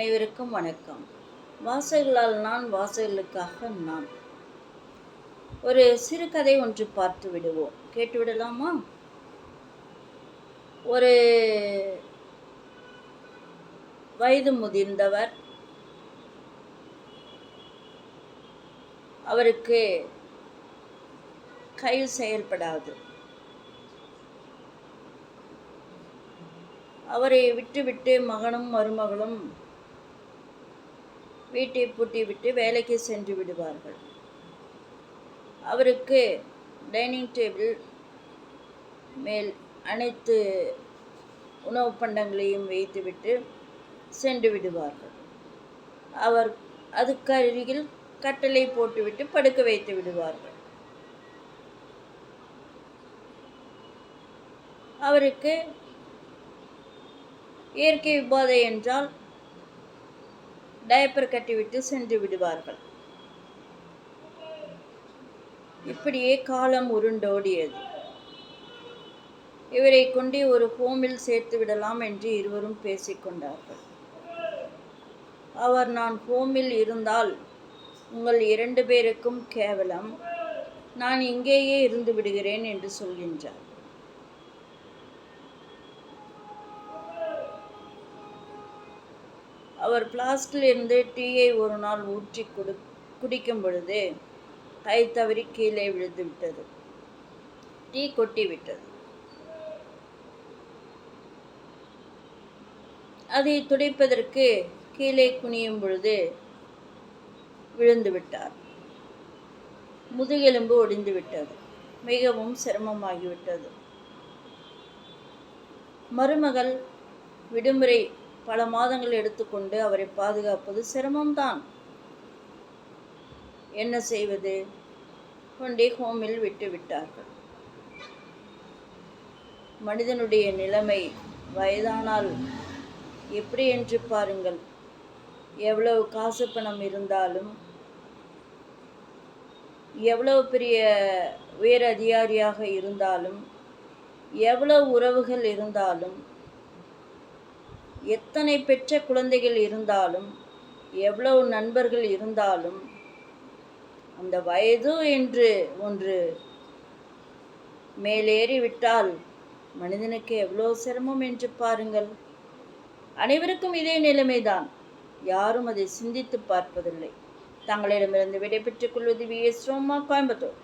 அனைவருக்கும் வணக்கம். வாசகர்களால் நான், வாசகர்களுக்காக நான். ஒரு சிறுகதை ஒன்று பார்த்து விடுவோம். கேட்டுவிடலாமா? ஒரு வயது முதிர்ந்தவர், அவருக்கு கை செயல்படாது. அவரை விட்டுவிட்டு மகனும் மருமகளும் வீட்டை பூட்டிவிட்டு வேலைக்கு சென்று விடுவார்கள். அவருக்கு டைனிங் டேபிள் மேல் அனைத்து உணவு பண்டங்களையும் வைத்துவிட்டு சென்று விடுவார்கள். அவர் அதுக்கு அருகில் கட்டளை போட்டுவிட்டு படுக்க வைத்து விடுவார்கள். அவருக்கு இயற்கை உபாதை என்றால் டயப்பர் கட்டிவிட்டு சென்று விடுவார்கள். இப்படியே காலம் உருண்டோடியது. இவரை கொண்டு ஒரு ஹோமில் சேர்த்து விடலாம் என்று இருவரும் பேசிக்கொண்டார்கள். அவர், நான் ஹோமில் இருந்தால் உங்கள் 2 பேருக்கும் கேவலம், நான் இங்கேயே இருந்து விடுகிறேன் என்று சொல்கின்றார். அவர் பிளாஸ்கில் இருந்து டீயை ஒரு நாள் ஊற்றி குடிக்கும் பொழுது கை தவறி கீழே விழுந்து விட்டது. டீ கொட்டி விட்டது. அதை துடைப்பதற்கு கீழே குனியும் பொழுது விழுந்து விட்டார். முதுகெலும்பு ஒடிந்து விட்டது. மிகவும் சிரமமாகிவிட்டது. மருமகள் விடுமுறை பல மாதங்கள் எடுத்துக்கொண்டு அவரை பாதுகாப்பது சிரமம்தான். என்ன செய்வது? கொண்டே ஹோமில் விட்டு விட்டார்கள். மனிதனுடைய நிலைமை வயதானால் எப்படி என்று பாருங்கள். எவ்வளவு காசு பணம் இருந்தாலும், எவ்வளவு பெரிய உயர் அதிகாரியாக இருந்தாலும், எவ்வளவு உறவுகள் இருந்தாலும், எத்தனை பெற்ற குழந்தைகள் இருந்தாலும், எவ்வளவு நண்பர்கள் இருந்தாலும், அந்த வயது என்று ஒன்று மேலேறிவிட்டால் மனிதனுக்கு எவ்வளோ சிரமம் என்று பாருங்கள். அனைவருக்கும் இதே நிலைமைதான். யாரும் அதை சிந்தித்து பார்ப்பதில்லை. தங்களிடமிருந்து விடைபெற்றுக் கொள்வது வி.எஸ். ரோமா, கோயம்புத்தூர்.